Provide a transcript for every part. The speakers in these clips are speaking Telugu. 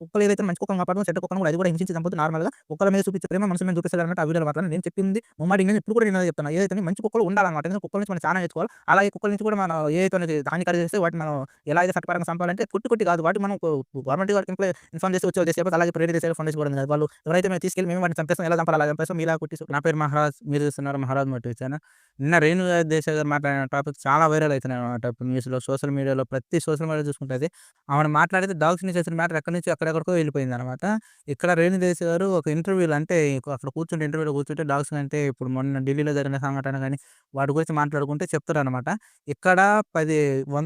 కుక్కలు ఏదైతే మంచి కుక్కలను కాపాడుతుందో చెడ్డ కుక్కలను కూడా అది కూడా హింసించి చంపుతుంది నార్మల్‌గా. కుక్కల మీద చూపించే ప్రేమ మనుషుల మీద చూపిస్తదన్నట్టు ఆ వీడియోలో మాత్రం నేను చెప్పింది ముమ్మాటికి నేను ఇప్పుడు కూడా నేను అదే చెప్తున్నా. ఏదైతే మంచి కుక్కలు ఉండాలన్నమాట. ఎందుకంటే కుక్కల నుంచి మనం చానా నేర్చుకోవాలి. అలాగే కుక్కల నుంచి కూడా మనం ఏదైతే అనేది హానికరం చేస్తే వాటిని మనం ఎలా అయితే చట్టపరంగా చంపాలంటే కొట్టి కొట్టి కాదు. వాటిని మనం గవర్నమెంట్ వాటికి ఇన్ఫార్మ్ చేసి వచ్చి వదిలేసేయకపోతే అలాగే ప్రేరేట్ చేసే ఫౌండేషన్ కూడా ఉంది కదా! వాళ్ళు ఎవరైతే మేము తీసుకెళ్ళి మేము వాటిని చంపేస్తాం. ఎలా చంపాలి అలా చంపేస్తాం. మీలా కొట్టేసి నా పేరు మహారాజ్. మీరు చూస్తున్నారు మహారాజ్ మోటివ్ ఛానల్. నిన్న రేణుగా దేశాయ్ గారు మాట్లాడిన టాపిక్ చాలా వైరల్ అయితున్నాయన్నమాట. ఇప్పుడు న్యూస్‌లో, సోషల్ మీడియాలో ప్రతి సోషల్ మీడియా చూసుకుంటే అది. ఆమె మాట్లాడితే డాగ్స్‌ని చేసిన మ్యాటర్ ఎక్కడి నుంచి ఎక్కడెక్కడికో వెళ్ళిపోయిందన్నమాట. ఇక్కడ రేణు దేశాయ్ గారు ఒక ఇంటర్వ్యూలో అంటే అక్కడ కూర్చుంటే ఇంటర్వ్యూలో కూర్చుంటే డాగ్స్ అంటే ఇప్పుడు మొన్న ఢిల్లీలో జరిగిన సంఘటన గాని వాటి గురించి మాట్లాడుకుంటే చెప్తారన్నమాట. ఇక్కడ 10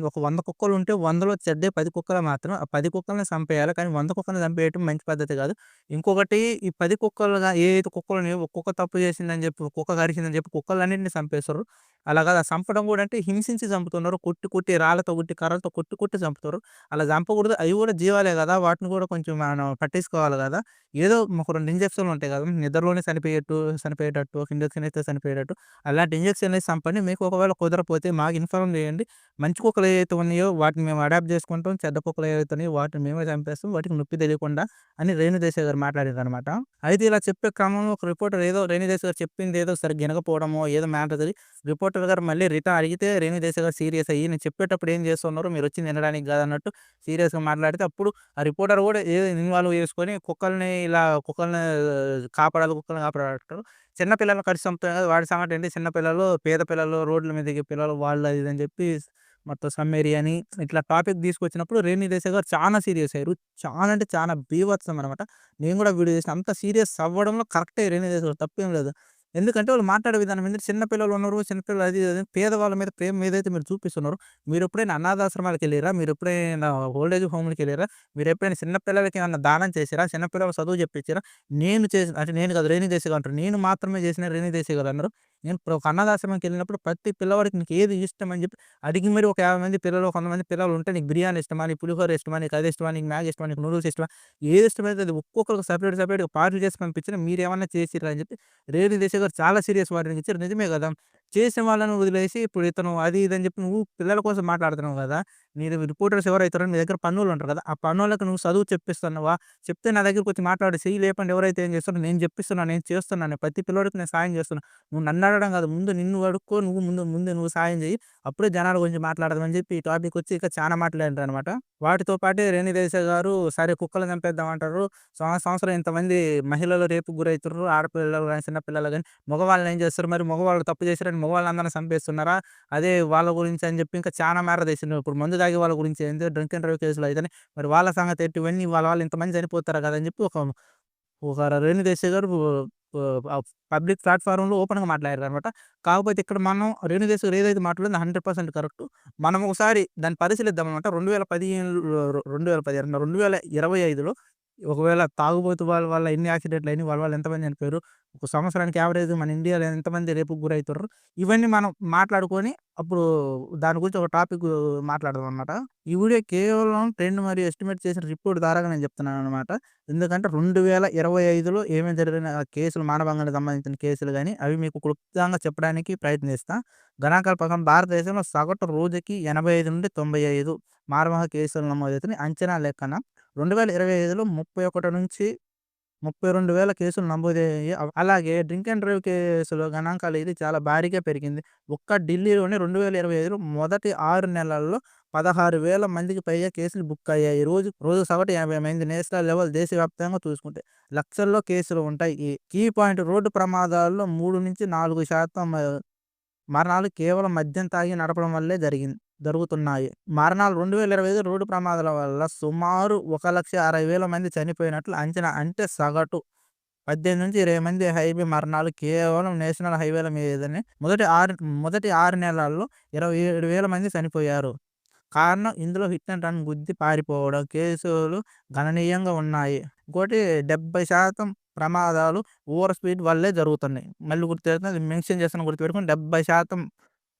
ఒక 100 కుక్కలుంటే 100లో చెడ్డే 10 కుక్కలు మాత్రం ఆ 10 కుక్కల్ని చంపేయాలి. కానీ 100 కుక్కల్ని చంపేయటం మంచి పద్ధతి కాదు. ఇంకొకటి ఈ 10 కుక్కలుగా ఏదైతే కుక్కలున్నాయో ఒక కుక్క తప్పు చేసిందని చెప్పి, కుక్క కరిచిందని చెప్పి కుక్కలన్నిటిని చంపేస్తారు. అలా కాదు ఆ చంపడం కూడా అంటే హింసించి చంపుతున్నారు. కొట్టి కొట్టి రాళ్ళతో కొట్టి, కర్రలతో కొట్టి కొట్టి చంపుతారు. అలా చంపకూడదు. అవి కూడా జీవాలే కదా! వాటిని కూడా కొంచెం మనం పట్టించుకోవాలి కదా! ఏదో ఒక 2 ఇంజెక్షన్‌లు ఉంటాయి కదా! నిద్రలోనే చనిపోయేటట్టు, ఒక ఇంజెక్షన్ ఇస్తే చనిపోయేటట్టు అలాంటి ఇంజెక్షన్‌లేసి చంపండి. మీకు ఒకవేళ కుదరకపోతే మాకు ఇన్ఫార్మ్ చేయండి. మంచి కుక్కలు ఏవైతే ఉన్నాయో వాటిని మేము అడాప్ట్ చేసుకుంటాం. చెడ్డ కుక్కలు ఏవైతే ఉన్నాయో వాటిని మేమే చంపేస్తాం. వాటికి నొప్పి తెలియకుండా అని రేణుదేశాయ్ గారు మాట్లాడారనమాట. అయితే ఇలా చెప్పే క్రమంలో ఒక రిపోర్టర్ ఏదో రేణుదేశాయ్ గారు చెప్పింది ఏదో సరిగ్గా ఇనకపోవడమో ఏదో మ్యాటర్ జరిగి రిపోర్టర్ గారు మళ్ళీ రిటర్న్ అడిగితే రేణుదేశాయ్ గారు సీరియస్ అయ్యి నేను చెప్పేటప్పుడు ఏం చేస్తున్నారు మీరొచ్చింది వినడానికి కాదన్నట్టు సీరియస్‌గా మాట్లాడితే అప్పుడు ఆ రిపోర్టర్ కూడా ఏదో ఇన్వాల్వ్ చేసుకొని కుక్కల్ని కాపాడాలంటారు. చిన్న పిల్లల్ని కరిచి చంపుతారు కదా! వాడి సంగతి ఏంటి చిన్న పిల్లలు, పేద పిల్లలు, రోడ్ల మీద దిగే పిల్లలు వాళ్ళు అది ఇది అని చెప్పి మొత్తం సమ్మేరి అని ఇట్లా టాపిక్ తీసుకొచ్చినప్పుడు రేణు దేశాయ్ గారు చానా సీరియస్ అయ్యారు. చాలా అంటే చాలా బీభత్సం అనమాట. నేను కూడా వీడియో చేసిన అంత సీరియస్ అవ్వడంలో కరెక్టే రేణు దేశాయ్ గారు తప్పేం లేదు. ఎందుకంటే వాళ్ళు మాట్లాడే విధానం ఏంటంటే చిన్న పిల్లలు ఉన్నారు. చిన్న పిల్లలు అది ఇది అని పేదవాళ్ళ మీద ప్రేమ ఏదైతే మీరు చూపిస్తున్నారో మీరెప్పుడైనా అనాథాశ్రమాలకెళ్ళిర్రా? మీరెప్పుడైనా ఓల్డ్ ఏజ్ హోమ్‌లకెళ్ళిర్రా? మీరెప్పుడైనా చిన్న పిల్లలకి ఏమన్నా దానం చేసిర్రా? చిన్న పిల్లలకు చదువు చెప్పించిర్రా? నేను చేసిన అంటే నేను కాదు రేణు దేశాయ్ గారు అంటారు. నేను మాత్రమే చేసిన రేణు దేశాయ్ గారు అన్నారు. నేను ఇప్పుడు ఒక అనాథాశ్రమంకెళ్ళినప్పుడు ప్రతి పిల్లవాడికి నీకు ఏది ఇష్టం అని చెప్పి అడిగి మరి ఒక 50 మంది పిల్లలు, ఒక 100 మంది పిల్లలు ఉంటే నీకు బిర్యానీ ఇష్టమా? నీకు పులిహోర ఇష్టమా? నీకు అది ఇష్టమా? నీకు మ్యాగీ ఇష్టమా? నీకు నూడిల్స్ ఇష్టమా? ఏది ఇష్టమైతే అది ఒక్కొక్కరికి సెపరేట్‌గా పార్సెల్ చేసి పంపించినా మీరేమన్నా చేసిర్రా అని చెప్పి రేణు దేశాయ్ గారు చాలా సీరియస్ వార్నింగ్ ఇచ్చారు. నిజమే గదా! చేసిన వాళ్ళని వదిలేసి ఇప్పుడు ఇతను అది ఇది అని చెప్పి నువ్వు పిల్లల కోసం మాట్లాడుతున్నావు గదా! మీరు రిపోర్టర్స్ ఎవరైతారో మీ దగ్గర పనోళ్ళుంటారు కదా! ఆ పనోళ్ళకి నువ్వు చదువు చెప్పిస్తున్నావా? చెప్తే నా దగ్గరకొచ్చి మాట్లాడు. చెయ్యి లేపండి ఎవరైతే ఏం చేస్తారో నేను చెప్పిస్తున్నా, నేను చేస్తున్నాను. ప్రతి పిల్లోడికి నేను సాయం చేస్తున్నా. నువ్వు నన్నడగడం కాదు. ముందు నిన్ను అడుక్కో. ముందు నువ్వు సాయం చెయ్యి. అప్పుడే జనాల గురించి మాట్లాడదాం అని చెప్పి ఈ టాపిక్ వచ్చి ఇక చానా మాట్లాడారనమాట. వాటితో పాటే రేణు దేశాయ్ గారు సరే కుక్కలను చంపేద్దాం అంటారు. సంవత్సరం ఇంతమంది మహిళలు రేపుకు గురైతుర్రు. ఆడపిల్లలు గాని, చిన్న పిల్లలు గాని మగవాళ్ళని ఏం చేస్తారు మరి మగవాళ్ళు తప్పు చేశారని మగవాళ్ళందరిని చంపేస్తున్నారా? అదే వాళ్ళ గురించి అని చెప్పి ఇంకా చానా మేర తీసిండ్రు. ఇప్పుడు మందు తాగే వాళ్ళ గురించి ఏంది డ్రింక్ అండ్ డ్రైవ్ కేసులు అయితేనే మరి వాళ్ళ సంగతి ఏంటి? ఇవన్నీ వాళ్ళ వాళ్ళు ఇంతమంది చనిపోతారు కదా! అని చెప్పి ఒక ఒక రేణు దేశాయ్ గారు పబ్లిక్ ప్లాట్‌ఫార్మ్‌లో ఓపెన్‌గా మాట్లాడారనమాట. కాకపోతే ఇక్కడ మనం రేణు దేశాయ్ గారు ఏదైతే మాట్లాడిందో 100% కరెక్టు. మనం ఒకసారి దాన్ని పరిశీలిద్దామనమాట. 2015 2015 2025లో ఒకవేళ తాగుబోతు వాళ్ళ వల్ల ఎన్ని యాక్సిడెంట్‌లయినయి, వాళ్ళ వల్ల ఎంతమంది చనిపోయారు, ఒక సంవత్సరానికి యావరేజ్ మన ఇండియాలో ఎంతమంది రేపుకు గురైతుర్రు, ఇవన్నీ మనం మాట్లాడుకొని అప్పుడు దాని గురించి ఒక టాపిక్ మాట్లాడదామనమాట. ఈ వీడియో కేవలం ట్రెండ్ మరియు ఎస్టిమేట్ చేసిన రిపోర్ట్ ద్వారాగా నేను చెప్తున్నాననమాట. ఎందుకంటే 2025లో ఏమేమి జరిగిన కేసులు మానభంగానికి సంబంధించిన కేసులు గాని, అవి మీకు క్లుప్తంగా చెప్పడానికి ప్రయత్నిస్తా. గణాంకాల ప్రకారం భారతదేశంలో సగటు రోజుకి 85-95 మానభంగ కేసులు నమోదవుతున్నాయి. అంచనా లెక్కన 2025లో 31-32,000 కేసులు నమోదయ్యాయి. అలాగే డ్రింక్ అండ్ డ్రైవ్ కేసుల గణాంకాలు ఇది చాలా భారీగా పెరిగింది. ఒక్క ఢిల్లీలోనే 2025లో మొదటి 6 నెలల్లో 16,000 మందికి పైగా కేసులు బుక్ అయ్యాయి. రోజు సగటు 50 మంది నేషనల్ లెవెల్ దేశవ్యాప్తంగా చూసుకుంటే లక్షల్లో కేసులు ఉంటాయి. ఈ కీ పాయింట్ రోడ్డు ప్రమాదాల్లో 3-4% మరణాలు కేవలం మద్యం తాగి నడపడం వల్లే జరుగుతున్నాయి. మరణాలు 2025 రోడ్డు ప్రమాదాల వల్ల సుమారు 1,60,000 మంది చనిపోయినట్లు అంచనా. అంటే సగటు 18-20 మంది హైవే మరణాలు కేవలం నేషనల్ హైవేల మీదనే మొదటి 6 నెలల్లో 27,000 మంది చనిపోయారు. కారణం ఇందులో హిట్ అండ్ రన్ గుద్ది పారిపోవడం కేసులు గణనీయంగా ఉన్నాయి. ఇంకోటి 70% ప్రమాదాలు ఓవర్ స్పీడ్ వల్లే జరుగుతున్నాయి. మళ్ళీ గుర్తుపెట్టుకొని అది మెన్షన్ చేస్తున్నా గుర్తుపెట్టుకొని 70%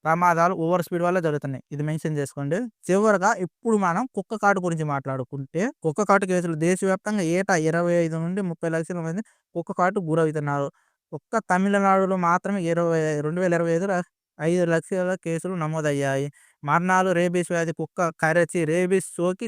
ప్రమాదాలు ఓవర్ స్పీడ్ వల్లే జరుగుతున్నాయి. ఇది మెన్షన్ చేసుకోండి. చివరగా ఇప్పుడు మనం కుక్క కాటు గురించి మాట్లాడుకుంటే, కుక్క కాటు కేసులు దేశవ్యాప్తంగా ఏటా 25-30 లక్షల మంది కుక్క కాటుకు గురవుతున్నారు. ఒక్క తమిళనాడులో మాత్రమే 2025లో 5 లక్షల కేసులు నమోదయ్యాయి. మరణాలు రేబీస్ వ్యాధి కుక్క కరచి రేబీస్ సోకి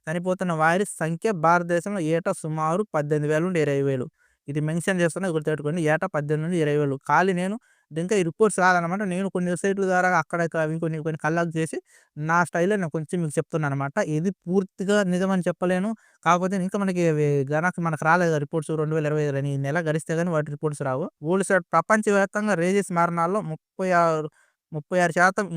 చనిపోతున్న వారి సంఖ్య భారతదేశంలో ఏటా సుమారు 18,000-20,000. ఇది మెన్షన్ చేస్తున్నా గుర్తుపెట్టుకోండి. ఏటా 18,000-20,000. నేను ఇంకా ఈ రిపోర్ట్స్ రాదనమాట. నేను కొన్ని వెబ్‌సైట్‌ల ద్వారా అక్కడ ఇక్కడ అవి కొన్ని కొన్ని కలెక్ట్ చేసి నా స్టైల్‌లో నేను కొంచెం మీకు చెప్తున్నాననమాట. ఇది పూర్తిగా నిజమని చెప్పలేను. కాకపోతే ఇంకా మనకి అవి మనకు రాలేదు రిపోర్ట్స్ 2025 అని. ఈ నెల గడిస్తే గాని వాటి రిపోర్ట్స్ రావు. వరల్డ్ సైడ్ ప్రపంచవ్యాప్తంగా రేబీస్ మరణాల్లో 36%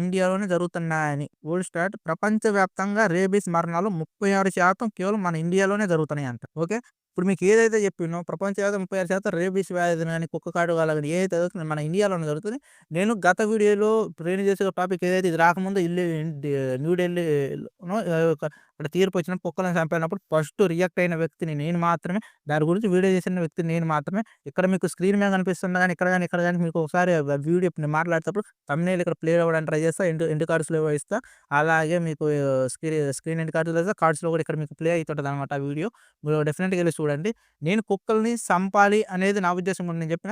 ఇండియాలోనే జరుగుతున్నాయని. వరల్డ్ స్టాట్ ప్రపంచవ్యాప్తంగా రేబీస్ మరణాలు 36% కేవలం మన ఇండియాలోనే జరుగుతున్నాయంట. ఓకే. ఇప్పుడు మీకు ఏదైతే చెప్పినో ప్రపంచవ్యాప్తంగా 36% రేబీస్ వ్యాధి గాని, కుక్క కాటు గాని ఏదైతే జరుగుతుందో మన ఇండియాలోనే జరుగుతుంది. నేను గత వీడియోలో ట్రైన్ చేసే టాపిక్ ఏదైతే ఇది రాకముందు న్యూఢిల్లీలోనో అక్కడ తీర్పొచ్చినప్పుడు కుక్కలను చంపేనప్పుడు ఫస్ట్ రియాక్ట్ అయిన వ్యక్తిని నేను మాత్రమే. దాని గురించి వీడియో చేసిన వ్యక్తిని నేను మాత్రమే. ఇక్కడ మీకు స్క్రీన్ మీద కనిపిస్తుంది గాని, ఇక్కడ గాని మీకు ఒకసారి వీడియో నేను మాట్లాడేటప్పుడు థంబ్‌నెయిల్ ఇక్కడ ప్లే అవ్వడానికి ట్రై చేస్తా. ఎండ్ కార్డ్స్‌లో ఇస్తా. అలాగే మీకు స్క్రీన్ ఎండ్ కార్డ్స్‌లో ఇస్తా. కార్డ్స్‌లో కూడా ఇక్కడ మీకు ప్లే అయితుంటదనమాట ఆ వీడియో. మీరు డెఫినిట్‌గా ఎళ్లి చూడండి. నేను కుక్కల్ని సంపాలి అనేది నా ఉద్దేశం కూడా నేను చెప్పిన.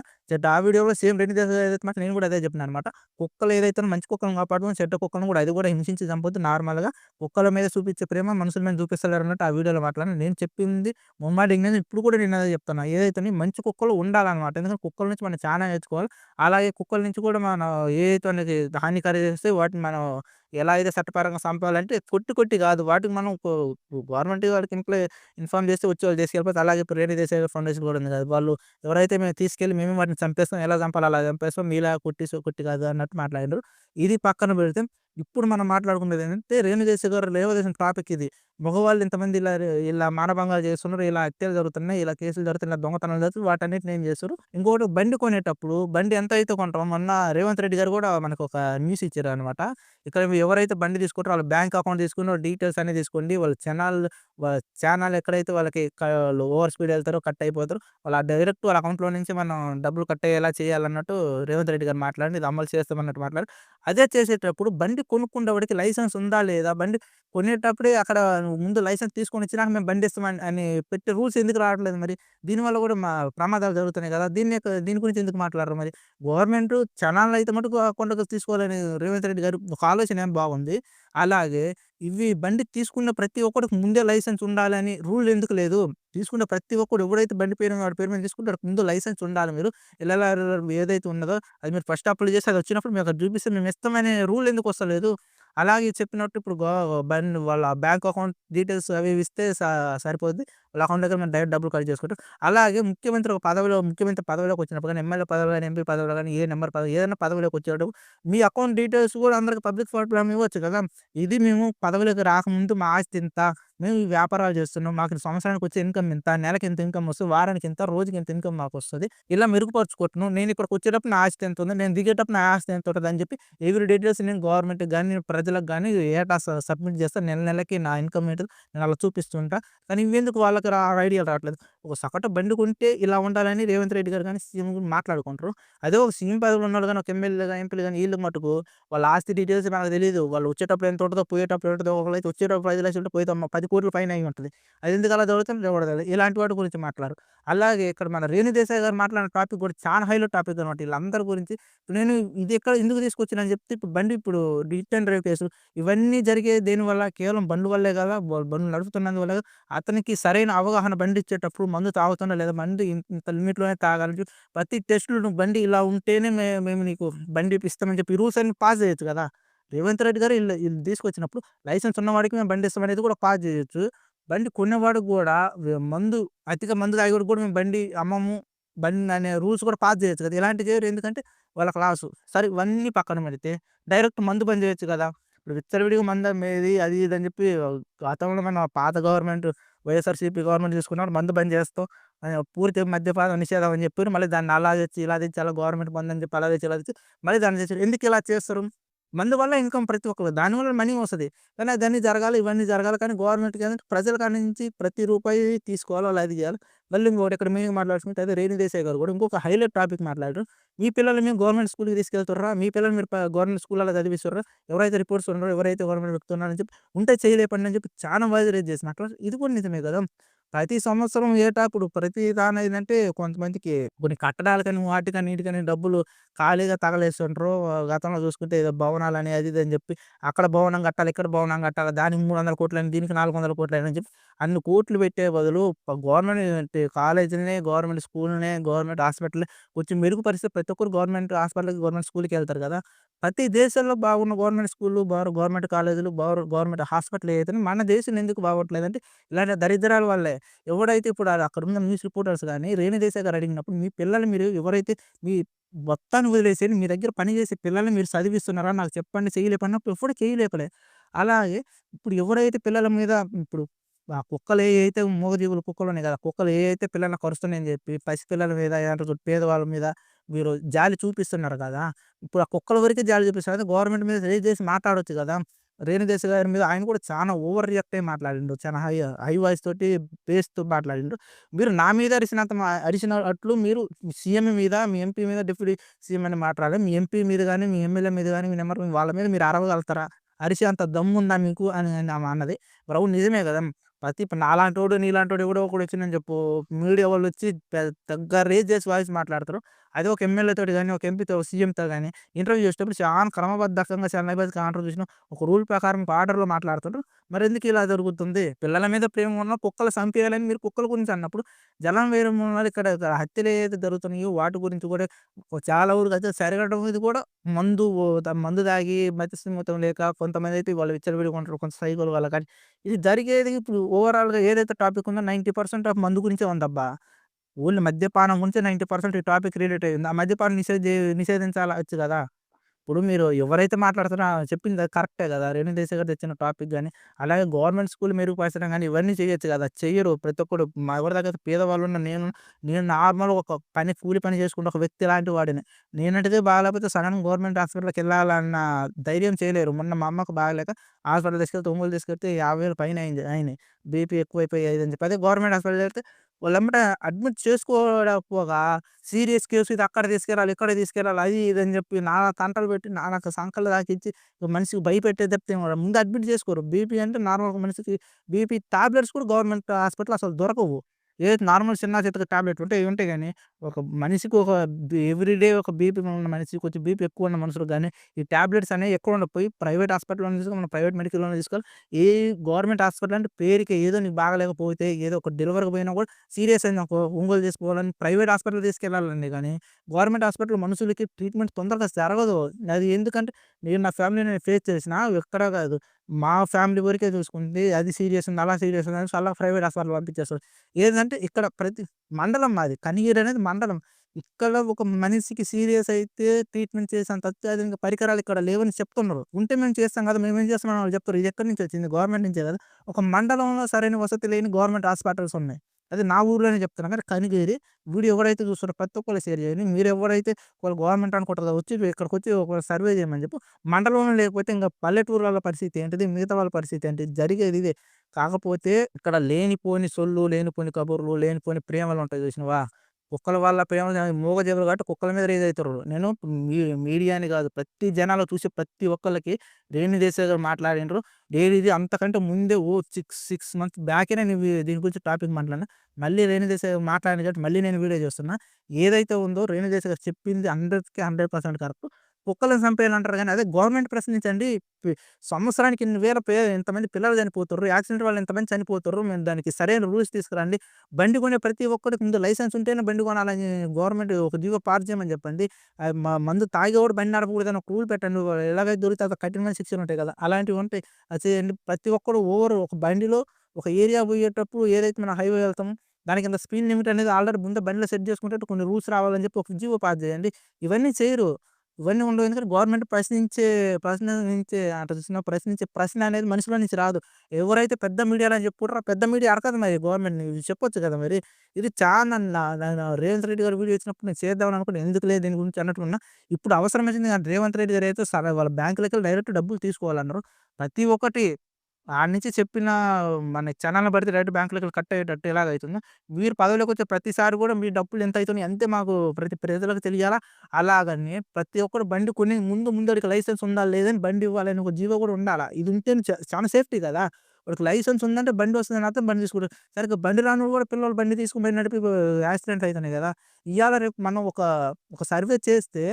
ఆ వీడియోలో సేమ్ 2 ఏదైతే మాట నేను కూడా అదే చెప్పినాననమాట. కుక్కలు ఏదైతే మంచి కుక్కలను కాపాడుకొని చెడ్డ కుక్కలను కూడా అది కూడా హింసించి చంపొద్దు. నార్మల్‌గా కుక్కల మీద చూపించే ప్రేమ మనుషుల మీద చూపిస్తలేరన్నట్టు ఆ వీడియోలో మాట్లాడినా. నేను చెప్పింది ముమ్మాటికి ఇప్పుడు కూడా నేను అదే చెప్తున్నా. ఏదైతే మంచి కుక్కలు ఉండాలనమాట. ఎందుకంటే కుక్కల నుంచి మనం చానా నేర్చుకోవాలి. అలాగే కుక్కల నుంచి కూడా మనం ఏదైతే అనేది హానికరం చేస్తే వాటిని మనం ఎలా అయితే చట్టపరంగా సంపాలంటే కొట్టి కాదు. వాటికి మనం గవర్నమెంట్ వాడికి ఇన్ఫార్మ్ చేస్తే వచ్చి వాళ్ళు తీసుకెళ్ళిపోతే అలాగే ఇప్పుడు రేణు దేశాయ్ ఫౌండేషన్ కూడా ఉంది కదా! వాళ్ళు ఎవరైతే మేము తీసుకెళ్ళి మేమే వాటిని చంపేస్తాం. ఎలా చంపాలో అలా చంపేస్తాం. మీలాగా కొట్టి కాదు అన్నట్టు మాట్లాడిండ్రు. ఇది పక్కన పెడితే ఇప్పుడు మనం మాట్లాడుకునేది ఏంటంటే రేణుదేశాయ్ గారు లేవదీసిన టాపిక్ ఇది. మగవాళ్ళు ఇంతమంది ఇలా మానభంగాలు చేస్తున్నారు. ఇలా హత్యలు జరుగుతున్నాయి. ఇలా కేసులు జరుగుతున్నాయి. దొంగతనాలు జరుగుతున్నాయి. వాటన్నిటిని ఏం చేస్తుర్రు. ఇంకోటి బండి కొనేటప్పుడు బండి ఎంత అయితే కొంటామో మొన్న రేవంత్ రెడ్డి గారు కూడా మనకు ఒక న్యూస్ ఇచ్చారనమాట. ఇక్కడ ఎవరైతే బండి తీసుకుంటారో వాళ్ళ బ్యాంక్ అకౌంట్ తీసుకొని వాళ్ళ డీటెయిల్స్ అన్నీ తీసుకోండి. ఛానల్ ఎక్కడైతే వాళ్ళకి ఓవర్ స్పీడ్ వెళ్తారో కట్ అయిపోతారో వాళ్ళ డైరెక్ట్ వాళ్ళ అకౌంట్‌లో నుంచి మనం డబ్బులు కట్ అయ్యేలా చేయాలన్నట్టు రేవంత్ రెడ్డి గారు మాట్లాడి ఇది అమలు చేస్తామన్నట్టు మాట్లాడి అదే చేసేటప్పుడు బండి కొనుక్కునేవాడికి లైసెన్స్ ఉందా లేదా? బండి కొనేటప్పుడే అక్కడ ముందు లైసెన్స్ తీసుకొని వచ్చినాక మేము బండి ఇస్తామని అని పెట్టే రూల్స్ ఎందుకు రావట్లేదు మరి? దీనివల్ల కూడా ప్రమాదాలు జరుగుతున్నాయి కదా! దీని గురించి ఎందుకు మాట్లాడరు మరి? గవర్నమెంట్ చలాన్లు అయితే మటుకు అకౌంట్‌లోకి తీసుకోవాలని రేవంత్ రెడ్డి గారు ఒక ఆలోచన ఏం బాగుంది. అలాగే ఇవి బండి తీసుకున్న ప్రతి ఒక్కడికి ముందే లైసెన్స్ ఉండాలని రూల్ ఎందుకు లేదు? తీసుకున్న ప్రతి ఒక్కడు ఎవడైతే బండి పేరు వాడి పేరు మీద తీసుకుంటే వాడికి ముందు లైసెన్స్ ఉండాలి. మీరు ఎల్ఎల్ఆర్ ఏదైతే ఉన్నదో అది మీరు ఫస్ట్ అప్లై చేసి అది వచ్చినప్పుడు మేము అక్కడ చూపిస్తే మేము ఇస్తామనే రూల్ ఎందుకు వస్తలేదు? అలాగే చెప్పినట్టు ఇప్పుడు వాళ్ళ బ్యాంక్ అకౌంట్ డీటెయిల్స్ అవి ఇవి ఇస్తే సరిపోద్ది. వాళ్ళ అకౌంట్ దగ్గర మేము డైరెక్ట్ డబ్బులు కట్ చేసుకుంటాం. అలాగే ముఖ్యమంత్రి పదవిలోకి వచ్చినప్పుడు గాని, ఎమ్మెల్యే పదవిలో గాని, ఎంపీ పదవిలో గాని, ఏదైనా పదవిలోకి వచ్చేటప్పుడు మీ అకౌంట్ డీటెయిల్స్ కూడా అందరికి పబ్లిక్ ప్లాట్‌ఫార్మ్ ఇవ్వచ్చు కదా! ఇది మేము పదవిలోకి రాకముందు మా ఆస్తి ఇంత, మేము ఈ వ్యాపారాలు చేస్తున్నాం. మాకు సంవత్సరానికి వచ్చే ఇన్‌కమ్ ఇంత, నెలకి ఇంత ఇన్‌కమ్ వస్తది, వారానికి ఇంత, రోజుకి ఇంత ఇన్‌కమ్ మాకొస్తది. ఇలా మెరుగుపరుచుకుంటున్నాం. నేను ఇక్కడికి వచ్చేటప్పుడు నా ఆస్తి ఎంత ఉంది, నేను దిగేటప్పుడు నా ఆస్తి ఎంత ఉంటది అని చెప్పి ఎవ్రి డీటెయిల్స్ నేను గవర్నమెంట్‌కి గాని, నేను ప్రజలకు గాని ఏటా సబ్మిట్ చేస్తాను. నెలకి నా ఇన్‌కమ్ ఏంటిదో నేను అలా చూపిస్తూ ఉంటా. కానీ ఇవెందుకు వాళ్ళకి ఐడియాలు రావట్లేదు. ఒక సగటు బండి కొంటే ఇలా ఉండాలని రేవంత్ రెడ్డి గారు గాని, సీఎం మాట్లాడుకుంటారు. అదే ఒక సీఎం పదవిలో ఉన్నోళ్ళు గాని, ఒక ఎమ్మెల్యే గాని, ఎంపీలు గాని ఈళ్ళు మటుకు వాళ్ళ ఆస్తి డీటెయిల్స్ మనకు తెలీదు. వాళ్ళు వచ్చేటప్పుడు ఎంత ఉంటదో, పోయేటప్పుడు ఎంత ఉంటదో, ఒకళ్ళైతే వచ్చేటప్పుడు 10,00,000 ఉంటే పోయేటప్పుడు 10,00,00,000 పైన అయ్యి ఉంటది. అది ఎందుకు అలా జరుగుతుందో ఎవడికి తెలీదు. ఇలాంటి వాటి గురించి మాట్లాడరు. అలాగే ఇక్కడ మన రేణు దేశాయ్ గారు మాట్లాడిన టాపిక్ కూడా చాలా హైలైట్ టాపిక్ అనమాట. వీళ్ళందరి గురించి నేను ఇది ఎందుకు తీసుకొచ్చానని చెప్తే ఇప్పుడు హిట్ అండ్ డ్రైవ్ కేసు ఇవన్నీ జరిగేది దేనివల్ల? కేవలం బండ్ల వల్లే కదా! బండ్లు నడుపుతున్నందువల్ల కాదు. అతనికి సరైన అవగాహన బండి ఇచ్చేటప్పుడు మందు తాగుతున్నా లేదా బండి ఇంత లిమిట్‌లోనే తాగాలని చెప్పి ప్రతి టెస్ట్‌లో నువ్వు బండి ఇలా ఉంటేనే మేము నీకు బండి ఇప్పిస్తామని చెప్పి ఈ రూల్స్ అన్ని పాస్ చేయొచ్చు కదా! రేవంత్ రెడ్డి గారు ఈళ్ళు తీసుకొచ్చినప్పుడు లైసెన్స్ ఉన్నవాడికి మేము బండి ఇస్తామనేది కూడా పాస్ చేయొచ్చు. బండి కొనేవాడికి కూడా అతిగా మందు తాగేవాడికి కూడా మేము బండి అమ్మము. బండి అనే రూల్స్ కూడా పాస్ చేయొచ్చు కదా! ఇలాంటివి చేయరు. ఎందుకంటే వాళ్ళకి లాసు. సరే ఇవన్నీ పక్కన పెడితే డైరెక్ట్ మందు బంద్ చేయొచ్చు కదా! ఇప్పుడు విచ్చలవిడిగా మందు అమ్మేది అది ఇది అని చెప్పి గతంలో మన పాత గవర్నమెంట్ వైఎస్ఆర్‌సీపీ గవర్నమెంట్ తీసుకున్నప్పుడు మందు బంద్ చేస్తాం. పూర్తిగా మద్యపానం నిషేధం అని చెప్పారు. మళ్ళీ దాన్ని అలా తెచ్చి, ఇలా తెచ్చి అలా గవర్నమెంట్ బంద్ అని చెప్పి అలా తెచ్చి, ఇలా తెచ్చి మళ్ళీ దాన్ని తెచ్చారు. ఎందుకు ఇలా చేస్తారు? మందు వల్ల ఇన్‌కమ్ ప్రతి ఒక్కరికి. దానివల్ల మనీ వస్తది. కానీ అదన్నీ జరగాలి, ఇవన్నీ జరగాలి. కానీ గవర్నమెంట్‌కి ఏందంటే ప్రజల కాడ నుంచి ప్రతి రూపాయి తీసుకోవాలి. వాళ్ళు అది చేయాలి. మళ్ళీ ఇంకోటి ఇక్కడ మేము మాట్లాడుకుంటే అదే రేణు దేశాయ్ గారు కూడా ఇంకొక హైలైట్ టాపిక్ మాట్లాడారు. మీ పిల్లల్ని మేము గవర్నమెంట్ స్కూల్‌కి తీసుకెళ్తుర్రా? మీ పిల్లల్ని మీరు గవర్నమెంట్ స్కూల్‌లలో చదివిస్తుర్రా? ఎవరైతే రిపోర్ట్స్ ఉన్నారో, ఎవరైతే గవర్నమెంట్ వ్యక్తులు ఉన్నారని చెప్పి ఉంటే చేయలేపండి అని చెప్పి చాలా వాయిస్ రైజ్ చేసిన. అట్లా ఇది కూడా నిజమే కదా! ప్రతి సంవత్సరం ఏటా ఇప్పుడు ప్రతి దానేందంటే కొంతమందికి కొన్ని కట్టడాలకని, వాటికని, ఈటికని డబ్బులు ఖాళీగా తగలేస్తుంటారు. గతంలో చూసుకుంటే ఏదో భవనాలని అది ఇది అని చెప్పి అక్కడ భవనం కట్టాలి, ఇక్కడ భవనం కట్టాలి. దానికి 300,00,00,000 దీనికి 400,00,00,000 అని చెప్పి అన్ని కోట్లు పెట్టే బదులు గవర్నమెంట్ కాలేజీలనే, గవర్నమెంట్ స్కూల్‌నే, గవర్నమెంట్ హాస్పిటల్‌ని కొంచెం మెరుగుపరిస్తే ప్రతి ఒక్కరు గవర్నమెంట్ హాస్పిటల్‌కి, గవర్నమెంట్ స్కూల్‌కెళ్తారు కదా! ప్రతి దేశాల్లో బాగున్న గవర్నమెంట్ స్కూల్‌లు, గవర్నమెంట్ కాలేజీలు, గవర్నమెంట్ హాస్పిటల్ ఏదైతే మన దేశంలో ఎందుకు బాగోట్లేదంటే ఇలాంటి దరిద్రాల వల్లే. ఎవడైతే ఇప్పుడు అక్కడున్న న్యూస్ రిపోర్టర్స్ గాని, రేణు దేశాయ్ గారు అడిగినప్పుడు మీ పిల్లల్ని మీరు ఎవరైతే మీ మొత్తాన్ని వదిలేసేయండి. మీ దగ్గర పని చేసే పిల్లల్ని మీరు చదివిస్తున్నారా? నాకు చెప్పండి చేయలేపన్నప్పుడు ఎవ్వడు చేయలేకలే. అలాగే ఇప్పుడు ఎవరైతే పిల్లల మీద ఇప్పుడు కుక్కలు ఏయైతే మూగజీవులు కుక్కలున్నాయి కదా! కుక్కలు ఏయైతే పిల్లల్ని కరుస్తున్నాయని చెప్పి పసిపిల్లల మీద ఏమంటారు పేదవాళ్ళ మీద మీరు జాలి చూపిస్తున్నారు కదా! ఇప్పుడు ఆ కుక్కల వరకే జాలి చూపిస్తున్నారు. అదే గవర్నమెంట్ మీద రైజ్ చేసి మాట్లాడొచ్చు కదా! రేణుదేశాయ్ గారి మీద ఆయన కూడా చానా ఓవర్ రియాక్ట్ అయ్యి మాట్లాడిండు. చానా హై వాయిస్ తోటి బేస్‌తో మాట్లాడిండు. మీరు నా మీద అరిసినంత అరిసినట్లు మీరు సీఎం మీద, మీ ఎంపీ మీద డిప్యూటీ సీఎం అని మాట్లాడాలి. మీ ఎంపీ మీద గాని, మీ ఎమ్మెల్యే మీద గాని, మీ నెంబర్ వాళ్ళ మీద మీరు అరవగలుగుతారా? అరిసే అంత దమ్ముందా మీకు అని ఆమె అన్నది. అవును నిజమే గదా! ఇప్పుడు నాలాంటోడు, నీలాంటోడు ఎవడో ఒకడొచ్చిండని చెప్పు మీడియా వాళ్ళొచ్చి తెగ రేజ్ చేసి వాయిస్ మాట్లాడతారు. అదే ఒక ఎమ్మెల్యే తోటి గాని, ఒక ఎంపీతో, సీఎంతో గాని ఇంటర్వ్యూ చేసేటప్పుడు చాలా క్రమబద్ధకంగా చాలా నిబద్ధంగా ఆన్సర్ చూసినా ఒక రూల్ ప్రకారం ఒక ఆర్డర్‌లో మాట్లాడుతుండ్రు. మరెందుకు ఇలా జరుగుతుంది? పిల్లల మీద ప్రేమ ఉన్న కుక్కలు సంపేయాలని మీరు కుక్కల గురించి అన్నప్పుడు, జనం వేరే మూలాలు ఇక్కడ హత్యలు ఏదైతే జరుగుతున్నాయో వాటి గురించి కూడా చాలా వరకైతే జరగడం ఇది కూడా మందు తాగి మతిస్థిమితం లేక కొంతమందైతే వాళ్ళు విచ్చలవిడిగా ఉంటారు. కొంత సైకోలు వల్ల కానీ ఇది జరిగేది ఇప్పుడు ఓవరాల్‌గా ఏదైతే టాపిక్ ఉందో 90% ఆఫ్ మందు గురించే ఉందబ్బా! ఓన్లీ మద్యపానం గురించే 90% ఈ టాపిక్ రిలేట్ అయ్యింది. ఆ మద్యపానం నిషేధించాలొచ్చు గదా! ఇప్పుడు మీరు ఎవరైతే మాట్లాడుతారో చెప్పింది కరెక్టే గదా! రేణు దేశాయ్ గారు తెచ్చిన టాపిక్ గాని, అలాగే గవర్నమెంట్ స్కూల్ మెరుగుపరచడం గాని ఇవన్నీ చేయొచ్చు గదా! చెయ్యరు. ప్రతి ఒక్కడు ఎవరి దగ్గర పేదవాళ్ళున్న నేను నార్మల్‌గా ఒక కూలి పని చేసుకుంటే ఒక వ్యక్తి లాంటి వాడిని. నేనంటిదే బాగాలేకపోతే సడెన్‌గా గవర్నమెంట్ హాస్పిటల్‌కెళ్ళాలన్న ధైర్యం చేయలేరు. మొన్న మా అమ్మకు బాగాలేక హాస్పిటల్ తీసుకెళ్తే ఒంగోలు తీసుకెళ్తే 50,000 పైన అయినాయి. బీపీ ఎక్కువైపోయి అది అని చెప్పి. అదే గవర్నమెంట్ హాస్పిటల్ వెళ్తే వాళ్ళెమ్మటే అడ్మిట్ చేసుకోకపోగా సీరియస్ కేసు ఇది అక్కడ తీసుకెళ్ళాలి, ఇక్కడ తీసుకెళ్ళాలి అది ఇది అని చెప్పి నానా తంటలు పెట్టి నానాక సంకలు దాకిచ్చి మనిషికి భయపెట్టే తప్పితే ముందు అడ్మిట్ చేసుకోరు. బీపీ అంటే నార్మల్‌గా మనిషికి బీపీ టాబ్లెట్స్ కూడా గవర్నమెంట్ హాస్పిటల్‌లో అసలు దొరకవు. ఏదో నార్మల్ చిన్నా చితక టాబ్లెట్ ఉంటాయి. ఇవి ఉంటాయి గానీ ఒక మనిషికి ఒక ఎవ్రీడే ఒక బీపీ ఉన్న మనిషి కొంచెం బీపీ ఎక్కువ ఉన్న మనుషులకు గానీ ఈ టాబ్లెట్స్ అనేవి ఎక్కడ ఉండవు. పోయి ప్రైవేట్ హాస్పిటల్‌లోనే తీసుకోవాలి. మనం ప్రైవేట్ మెడికల్‌లోనే తీసుకోవాలి. ఏ గవర్నమెంట్ హాస్పిటల్ అంటే పేరుకే ఏదో నీకు బాగాలేకపోతే ఏదో ఒక డెలివరీకి పోయినా కూడా సీరియస్ అయిందనుకో ఒంగోలు తీసుకోవాలని ప్రైవేట్ హాస్పిటల్ తీసుకెళ్ళాలండి గానీ, గవర్నమెంట్ హాస్పిటల్ మనుషులకి ట్రీట్మెంట్ తొందరగా జరగదు. అది ఎందుకంటే నేను నా ఫ్యామిలీని నేను ఫేస్ చేసినా ఎక్కడ కాదు. మా ఫ్యామిలీ వరకే చూసుకుంది. అది సీరియస్ ఉంది, అలా సీరియస్ ఉంది అనేసి అలా ప్రైవేట్ హాస్పిటల్ పంపించేస్తారు. ఏదంటే ఇక్కడ ప్రతి మండలం మాది. కనిగిరి అనేది మండలం. ఇక్కడ ఒక మనిషికి సీరియస్ అయితే ట్రీట్మెంట్ చేసేంత అత్యాధునిక పరికరాలు ఇక్కడ లేవని చెప్తున్నారు. ఉంటే మేము చేస్తాం కదా! మేమేం చేస్తామని వాళ్ళు చెప్తారు. ఇది ఎక్కడి నుంచి వచ్చింది? గవర్నమెంట్ నుంచే కదా! ఒక మండలంలో సరైన వసతి లేని గవర్నమెంట్ హాస్పిటల్స్ ఉన్నాయి. అది నా ఊర్లోనే చెప్తున్నా కానీ కనిగిరి. వీడియో ఎవరైతే చూస్తున్నారో ప్రతి ఒక్కళ్ళు షేర్ చేయండి. మీరెవరైతే వాళ్ళు గవర్నమెంట్ అనుకుంటారు కదా! వచ్చి ఇక్కడికొచ్చి ఒక సర్వే చేయమని చెప్పు. మండలంలో లేకపోతే ఇంక పల్లెటూర్లలో పరిస్థితి ఏంటిది? మిగతా వాళ్ళ పరిస్థితి ఏంటి? జరిగేది ఇదే. కాకపోతే ఇక్కడ లేనిపోని సొల్లు, లేనిపోని కబుర్లు, లేనిపోని ప్రేమలుంటాయి చూసినవా? కుక్కల వల్ల ప్రేమ మూగజీవులు కాబట్టి కుక్కల మీద రేజ్ అయితుర్రు. నేను మీ మీడియా అని కాదు ప్రతి జనాలు చూసే ప్రతి ఒక్కళ్ళకి రేణు దేశాయ్ గారు మాట్లాడిండ్రు. ఇది అంతకంటే ముందే 6 మంత్స్ బ్యాకే నేను దీని గురించి టాపిక్ మాట్లాడినా. మళ్ళీ రేణు దేశాయ్ మాట్లాడింది కాబట్టి మళ్ళీ నేను వీడియో చేస్తున్నా. ఏదైతే ఉందో రేణు దేశాయ్ గారు చెప్పింది 100కి 100% కరెక్ట్. కుక్కలను చంపేయాలంటారు గానీ అదే గవర్నమెంట్ ప్రశ్నించండి. పి సంవత్సరానికి ఇన్ని వేల ఇంతమంది పిల్లలు చనిపోతుర్రు. యాక్సిడెంట్ వల్ల ఇంతమంది చనిపోతుర్రు. మేము దానికి సరైన రూల్స్ తీసుకురండి. బండి కొనే ప్రతి ఒక్కడికి ముందు లైసెన్స్ ఉంటేనే బండి కొనాలని గవర్నమెంట్ ఒక జీవో పాస్ చేయమని చెప్పండి. మందు తాగేవాడు బండి నడపకూడదని ఒక రూల్ పెట్టండి. ఎలాగైతే దొరికితే అంత కఠినమైన శిక్షలు ఉంటాయి కదా! అలాంటివి ఉంటాయి. అది చేయండి. ప్రతి ఒక్కడు ఒక బండిలో ఒక ఏరియా పోయేటప్పుడు ఏదైతే మనం హైవే వెళ్తామో దాని కింద స్పీడ్ లిమిట్ అనేది ఆల్రెడీ ముందే బండిలో సెట్ చేసుకునేటట్టు కొన్ని రూల్స్ రావాలని చెప్పి ఒక జీవో పాస్ చేయండి. ఇవన్నీ చేయరు. ఇవన్నీ ఉండవు. ఎందుకంటే గవర్నమెంట్ ప్రశ్నించే అంటే చూసినావా ప్రశ్నించే ప్రశ్న అనేది మనిషిలో నుంచి రాదు. ఎవరైతే పెద్ద మీడియాలో అని చెప్పుకుంటారో ఆ పెద్ద మీడియా అడగదు మరి గవర్నమెంట్‌ని. చెప్పొచ్చు కదా మరి. ఇది చాలా రేవంత్ రెడ్డి గారు వీడియో ఇచ్చినప్పుడు నేను చేద్దామని అనుకున్నా. ఎందుకులే దీని గురించి అన్నట్టున్నా. ఇప్పుడు అవసరం వచ్చింది కానీ రేవంత్ రెడ్డి గారు అయితే వాళ్ళ బ్యాంకులకెళ్ళి డైరెక్ట్ డబ్బులు తీసుకోవాలన్నారు. ప్రతి ఒక్కటి ఆడ నుంచి చెప్పిన మన చలాన పడితే డైరెక్ట్ బ్యాంకులకెళ్ళి కట్ అయ్యేటట్టు ఎలాగైతుందో, మీరు పదవిలోకొచ్చే ప్రతిసారి కూడా మీ డబ్బులు ఎంతైతున్నాయి అంతే మాకు ప్రతి ప్రజలకు తెలియాలా. అలాగని ప్రతి ఒక్కడు బండి కొనే ముందడికి లైసెన్స్ ఉందా? లేదా? అని బండి ఇవ్వాలని ఒక జీవో కూడా ఉండాలా. ఇది ఉంటేనే చాలా సేఫ్టీ కదా! వాడికి లైసెన్స్ ఉందంటే బండి వస్తుందని అర్థం బండి తీసుకుంటాడు. సరిగ్గా బండి రానోడు కూడా పిల్లోళ్ళు బండి తీసుకొని పోయి నడిపి యాక్సిడెంట్లు అయితున్నాయి గదా! ఇయ్యాల రేపు మనం ఒక సర్వే చేస్తే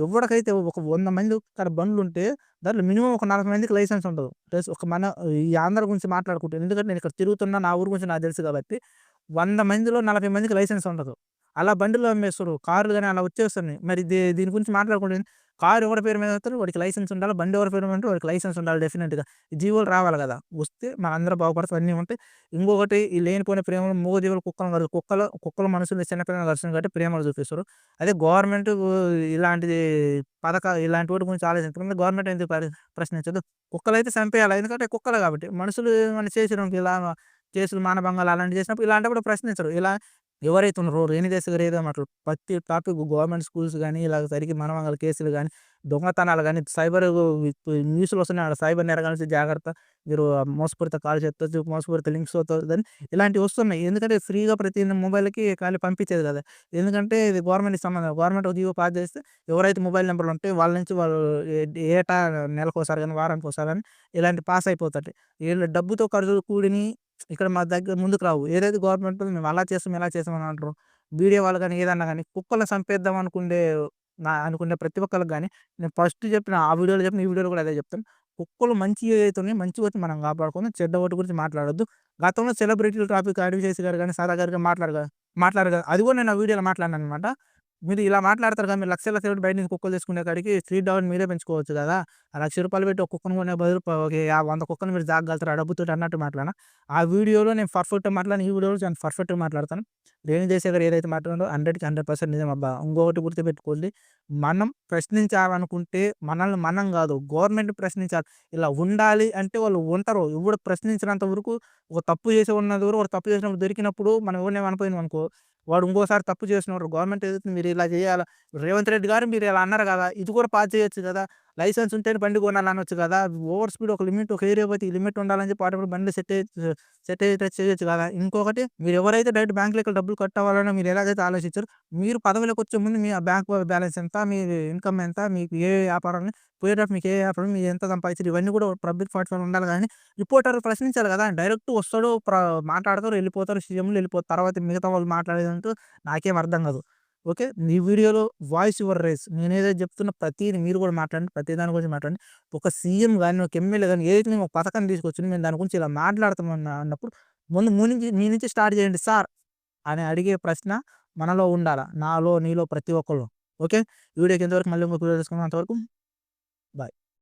ఎవ్వడికైతే ఒక 100 మంది కాడ బండ్లుంటే దాంట్లో మినిమమ్ ఒక 40 మందికి లైసెన్స్ ఉండదు. ప్లస్ ఒక మన ఈ ఆంధ్ర గురించి మాట్లాడుకుంటే ఎందుకంటే నేను ఇక్కడ తిరుగుతున్నా నా ఊరు గురించి నాకు తెలుసు కాబట్టి 100 మందిలో 40 మందికి లైసెన్స్ ఉండదు. అలా బండిలో అమ్మేస్తుర్రు. కార్లు గాని అలా వచ్చేస్తున్నాయి. మరి దీని గురించి మాట్లాడుకుంటే కారు ఎవరి పేరు మీద ఎత్తారు వాడికి లైసెన్స్ ఉండాలి. బండి ఎవరి పేరు మీద ఉంటే వాడికి లైసెన్స్ ఉండాలి డెఫినిట్‌గా. ఈ జీవోలు రావాలి గదా! వస్తే మనందరం బాగుపడతాం అన్నీ ఉంటాయి. ఇంకొకటి ఈ లేనిపోయిన ప్రేమలు మూగజీవులు కుక్కలు మనుషుల్ని చిన్న పిల్లల్ని కరుస్తున్నాయి కాబట్టి ప్రేమలు చూపిస్తారు. అదే గవర్నమెంట్ ఇలాంటిది ఇలాంటి వాటి గురించి ఆలోచించకుండా గవర్నమెంట్ ఎందుకు ప్రశ్నించదు. కుక్కలైతే చంపేయాలి. ఎందుకంటే కుక్కలు కాబట్టి. మనుషులు ఏమన్నా చేసినప్పుడు ఇలా కేసులు మానభంగాలు అలాంటివి చేసినప్పుడు ఇలాంటప్పుడు ప్రశ్నించరు. ఇలా ఎవరైతే ఉన్నారో రేణిదేశాగారు ఏదో మాటలు ప్రతి టాపిక్ గవర్నమెంట్ స్కూల్స్ గాని, ఇలాగ సరికి మానభంగాల కేసులు గాని, దొంగతనాలు గాని, న్యూస్‌లో వస్తున్నాయి. ఆడ సైబర్ నేరగాల నుంచి జాగ్రత్త. మీరు మోసపూరిత కాల్ చేత్తొచ్చు, మోసపూరిత లింక్స్ వత్తదని ఇలాంటివి వస్తున్నాయి. ఎందుకంటే ఫ్రీగా ప్రతి మొబైల్‌కి ఖాళీ పంపించేది కదా! ఎందుకంటే ఇది గవర్నమెంట్‌కి సంబంధం. గవర్నమెంట్ ఒక జీవో పాస్ చేస్తే ఎవరైతే మొబైల్ నంబర్‌లు ఉంటాయో వాళ్ళ నుంచి వాళ్ళు ఏటా నెలకోసారి గాని, వారానికోసారి గాని ఇలాంటివి పాస్ అయిపోతుంటాయి. ఈళ్ళు డబ్బుతో ఖర్చులు కూడినయి ఇక్కడ మా దగ్గర ముందుకు రావు. ఏదైతే గవర్నమెంట్ ఉందో మేము అలా చేస్తాం, ఇలా చేస్తాం అని అంటారో, మీడియా వాళ్ళు గాని ఏదన్నా గాని కుక్కల్ని చంపేద్దాం అనుకునే ప్రతి ఒక్కళ్ళకి గాని నేను ఫస్ట్ చెప్పిన ఆ వీడియోలో చెప్పిన ఈ వీడియోలో కూడా అదే చెప్తాను. కుక్కలు మంచియి ఏదైతే ఉన్నాయో మంచివైతే మనం కాపాడుకుందాం. చెడ్డ వాటి గురించి మాట్లాడొద్దు. గతంలో సెలబ్రిటీల టాపిక్ అడివిశేష్ గారు గాని, సాదా గారు గాని మాట్లాడారు కదా! అది కూడా నేను ఆ వీడియోలో మాట్లాడినాననమాట. మీరు ఇలా మాట్లాడతారు కదా! మీరు లక్షలు లక్షలు పెట్టి బయట నుంచి కుక్కలు తెచ్చుకునే కాడికి స్ట్రీట్ డాగ్‌ని మీరే పెంచుకోవచ్చు కదా! ఆ రూ. 1,00,000 పెట్టి ఒక కుక్కను కొనే బదులు ఒక 100 కుక్కల్ని మీరు సాకగలుగుతారు ఆ డబ్బుతోటి అన్నట్టు మాట్లాడినా. ఆ వీడియోలో నేను పర్ఫెక్ట్‌గా మాట్లాడిన. ఈ వీడియోలో చాలా పర్ఫెక్ట్‌గా మాట్లాడతాను. రేణుదేశాయ్ ఏదైతే మాట్లాడిండో 100కి 100% నిజం అబ్బా! ఇంకొకటి గుర్తుపెట్టుకోండి. మనం ప్రశ్నించాలనుకుంటే మనల్ని మనం గాదు గవర్నమెంట్ ప్రశ్నించాలి. ఇలా ఉండాలి అంటే వాళ్ళు ఉంటారు. ఎవడు ప్రశ్నించినంత వరకు ఒక తప్పు చేసి ఉన్నంత వరకు వాడు తప్పు చేసినప్పుడు దొరికినప్పుడు మనం ఎవరిని అనపోయినామనుకో వాడు ఇంకోసారి తప్పు చేసినోడు గవర్నమెంట్ ఏదైతే మీరు ఇలా చేయాలా రేవంత్ రెడ్డి గారు మీరు ఇలా అన్నారు కదా! ఇది కూడా పాస్ చేయొచ్చు కదా! లైసెన్స్ ఉంటేనే బండి కొనాలనొచ్చు కదా! ఓవర్ స్పీడ్ ఒక లిమిట్ ఒక ఏరియా పోతే ఈ లిమిట్ ఉండాలని చెప్పి ఆటోమేటిక్ బండ్లు సెట్ అయ్యేటట్టు చేయొచ్చు కదా! ఇంకొకటి మీరు ఎవరైతే డైరెక్ట్ బ్యాంక్‌లోకి డబ్బులు కట్ అవ్వాలని మీరు ఎలాగైతే ఆలోచించారో మీరు పదవిలోకొచ్చే ముందు మీ బ్యాంక్ బ్యాలెన్స్ ఎంత? మీ ఇన్‌కమ్ ఎంత? మీకు ఏ వ్యాపారం పోయేటప్పుడు మీకు ఏ వ్యాపారం మీరు ఎంత సంపాదించారు? ఇవన్నీ కూడా పబ్లిక్ ప్లాట్‌ఫామ్‌లో ఉండాలి గానీ రిపోర్టర్ ప్రశ్నించాలి కదా! డైరెక్ట్ వస్తాడు మాట్లాడతారు, ఎళ్ళిపోతారు. సీఎంలు ఎళ్ళిపోతారు. తర్వాత మిగతా వాళ్ళు మాట్లాడేదంటూ నాకేం అర్థం కాదు. ఓకే. ఈ వీడియోలో వాయిస్ యువర్ రైస్ నేనేదైతే చెప్తున్న ప్రతీది మీరు కూడా మాట్లాడండి. ప్రతి దాని గురించి మాట్లాడండి. ఒక సీఎం గాని, ఒక ఎమ్మెల్యే గాని ఏదైతే మేము ఒక పథకాన్ని తీసుకొచ్చి మేము దాని గురించి ఇలా మాట్లాడుతాం అన్నప్పుడు ముందు మీ నుంచి స్టార్ట్ చేయండి సార్ అని అడిగే ప్రశ్న మనలో ఉండాల. నాలో, నీలో ప్రతి ఒక్కళ్ళు. ఓకే. ఈ వీడియోకి ఇంతవరకు మళ్ళీ ఇంకొక వీడియో తీసుకుందాం. అంతవరకు బాయ్.